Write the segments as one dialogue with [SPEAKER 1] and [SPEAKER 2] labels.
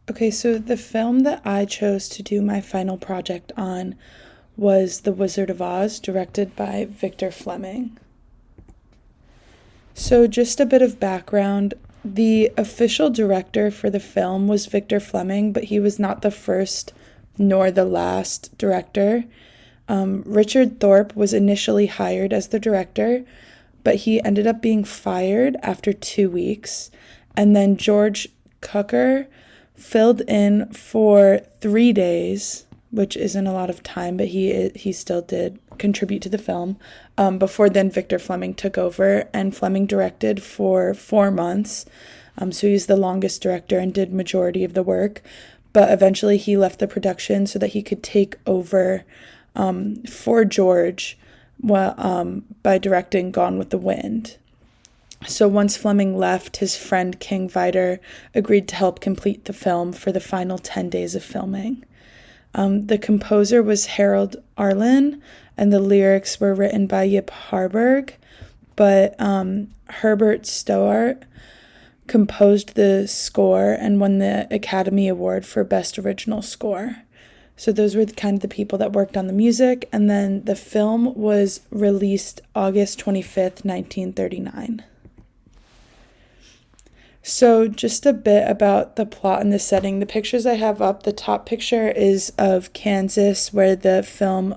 [SPEAKER 1] Okay, so the film that I chose to do my final project on was The Wizard of Oz, directed by Victor Fleming. So, just a bit of background. The official director for the film was Victor Fleming, but he was not the first nor the last director. Richard Thorpe was initially hired as the director, but he ended up being fired after 2 weeks. And then George Cukor filled in for 3 days, which isn't a lot of time, but he still did contribute to the film. Before then, Victor Fleming took over, and Fleming directed for 4 months. So he was the longest director and did majority of the work. But eventually, he left the production so that he could take over for George by directing Gone with the Wind. So once Fleming left, his friend King Vidor agreed to help complete the film for the final 10 days of filming. The composer was Harold Arlen, and the lyrics were written by Yip Harburg, but Herbert Stoart composed the score and won the Academy Award for Best Original Score. So those were kind of the people that worked on the music, and then the film was released August 25th, 1939. So just a bit about the plot and the setting. The pictures I have up, the top picture is of Kansas, where the film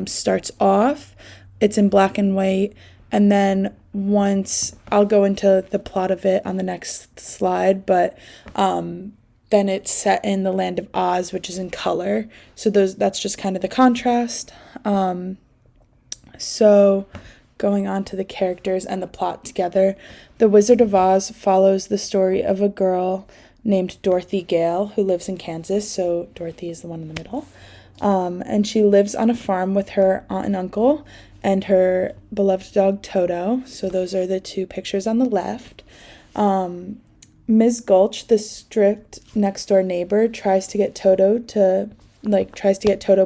[SPEAKER 1] starts off. It's in black and white, and then once I'll go into the plot of it on the next slide, but then it's set in the land of Oz, which is in color. So that's just kind of the contrast. So going on to the characters and the plot together, The Wizard of Oz follows the story of a girl named Dorothy Gale who lives in Kansas. So Dorothy is the one in the middle. And she lives on a farm with her aunt and uncle and her beloved dog Toto. So those are the two pictures on the left. Ms. Gulch, the strict next door neighbor, tries to get Toto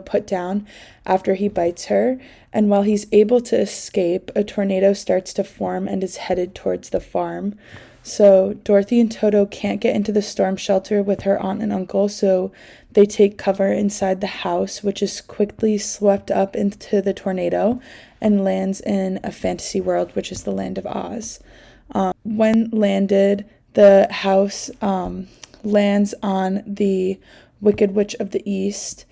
[SPEAKER 1] put down after he bites her, and while he's able to escape, a tornado starts to form and is headed towards the farm. So Dorothy and Toto can't get into the storm shelter with her aunt and uncle, so they take cover inside the house, which is quickly swept up into the tornado and lands in a fantasy world, which is the land of Oz. When landed, the house lands on the Wicked Witch of the East,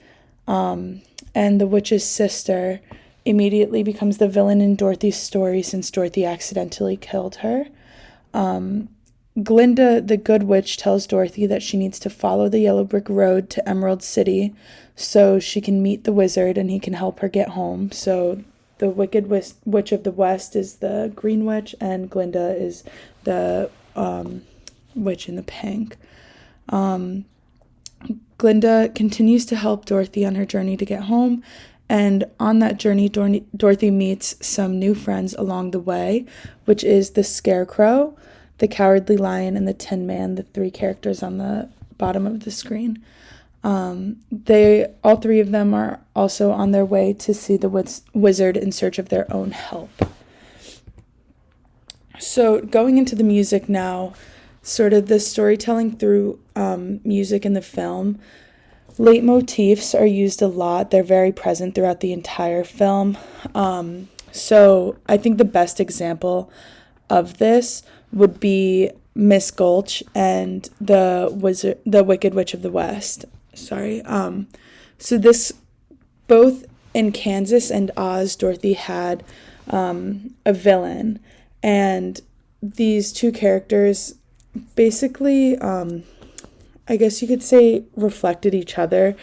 [SPEAKER 1] and the witch's sister immediately becomes the villain in Dorothy's story since Dorothy accidentally killed her. Glinda, the good witch, tells Dorothy that she needs to follow the yellow brick road to Emerald City so she can meet the wizard and he can help her get home. So the Wicked Witch of the West is the green witch, and Glinda is the witch in the pink. Glinda continues to help Dorothy on her journey to get home, and on that journey, Dorothy meets some new friends along the way, which is the Scarecrow, the Cowardly Lion, and the Tin Man, the three characters on the bottom of the screen. All three of them are also on their way to see the wizard in search of their own help. So going into the music now, sort of the storytelling through music in the film. Leitmotifs are used a lot. They're very present throughout the entire film. So I think the best example of this would be Miss Gulch and the Wicked Witch of the West. So this, both in Kansas and Oz, Dorothy had a villain, and these two characters basically, I guess you could say, reflected each other.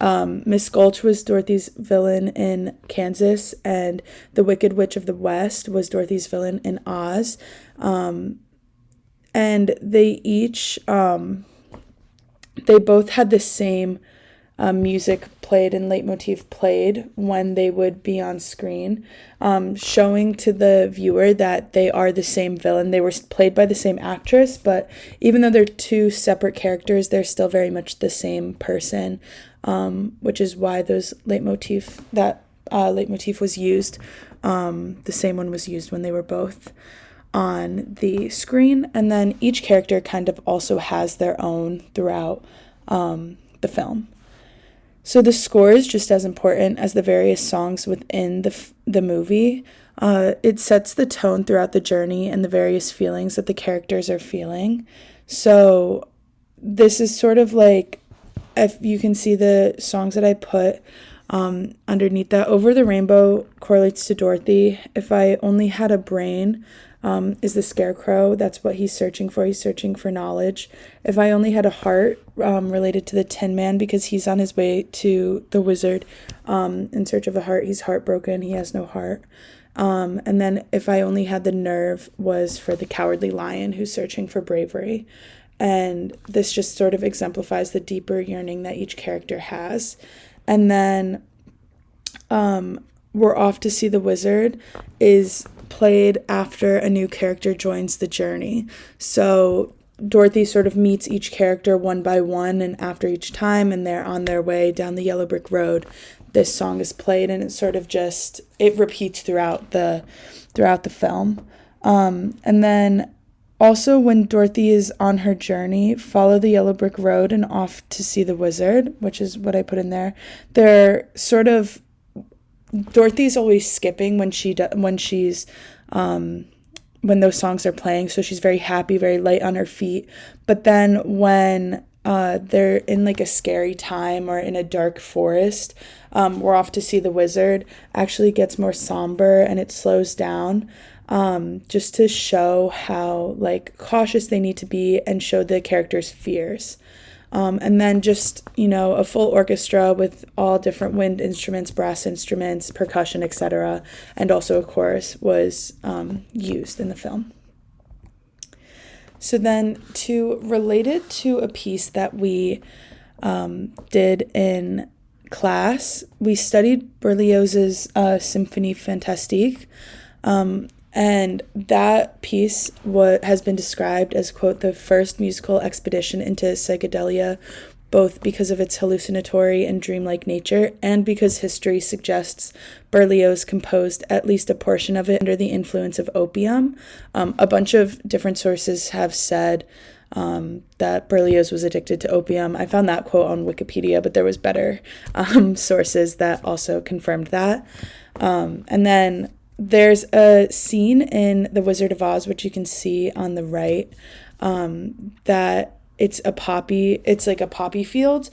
[SPEAKER 1] Miss Gulch was Dorothy's villain in Kansas, and the Wicked Witch of the West was Dorothy's villain in Oz. And they both had the same music played and leitmotif played when they would be on screen, showing to the viewer that they are the same villain. They were played by the same actress, but even though they're two separate characters, they're still very much the same person, which is why that leitmotif was used. The same one was used when they were both on the screen, and then each character kind of also has their own throughout the film. So the score is just as important as the various songs within the movie. It sets the tone throughout the journey and the various feelings that the characters are feeling. So this is sort of like, if you can see the songs that I put underneath that. Over the Rainbow correlates to Dorothy. If I Only Had a Brain is the Scarecrow. That's what he's searching for. He's searching for knowledge. If I Only Had a Heart, related to the Tin Man, because he's on his way to the wizard in search of a heart. He's heartbroken. He has no heart. And then If I Only Had the Nerve was for the Cowardly Lion, who's searching for bravery. And this just sort of exemplifies the deeper yearning that each character has. And then We're Off to See the Wizard is played after a new character joins the journey. So Dorothy sort of meets each character one by one, and after each time, and they're on their way down the yellow brick road, this song is played, and it sort of just, it repeats throughout the film. And then also, when Dorothy is on her journey, Follow the Yellow Brick Road and Off to See the Wizard, which is what I put in there, they're sort of, Dorothy's always skipping when those songs are playing, so she's very happy, very light on her feet. But then when they're in like a scary time or in a dark forest, We're Off to See the Wizard actually gets more somber and it slows down, just to show how like cautious they need to be and show the characters' fears. And then just, a full orchestra with all different wind instruments, brass instruments, percussion, etc., and also a chorus was used in the film. So then, to relate it to a piece that we did in class, we studied Berlioz's Symphonie Fantastique. And that piece has been described as, quote, the first musical expedition into psychedelia, both because of its hallucinatory and dreamlike nature and because history suggests Berlioz composed at least a portion of it under the influence of opium. A bunch of different sources have said that Berlioz was addicted to opium. I found that quote on Wikipedia, but there was better sources that also confirmed that. And then there's a scene in The Wizard of Oz, which you can see on the right, that it's like a poppy field.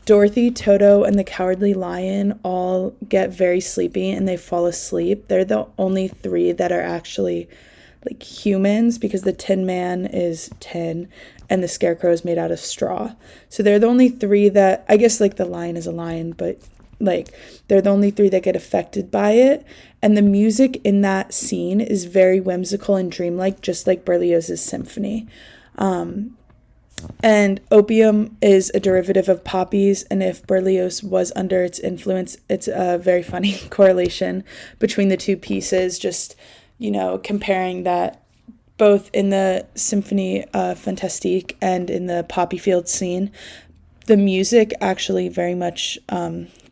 [SPEAKER 1] Dorothy, Toto, and the Cowardly Lion all get very sleepy and they fall asleep. They're the only three that are actually like humans, because the Tin Man is tin and the Scarecrow is made out of straw. So they're the only three that, I guess like the lion is a lion, but like they're the only three that get affected by it. And the music in that scene is very whimsical and dreamlike, just like Berlioz's symphony. And opium is a derivative of poppies, and if Berlioz was under its influence, it's a very funny correlation between the two pieces, just, comparing that both in the Symphonie Fantastique and in the poppy field scene, the music actually very much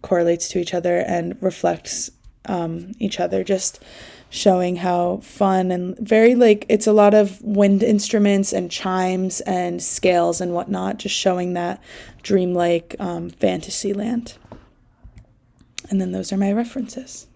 [SPEAKER 1] correlates to each other and reflects each other, just showing how fun and very it's a lot of wind instruments and chimes and scales and whatnot, just showing that dreamlike fantasy land. And then those are my references.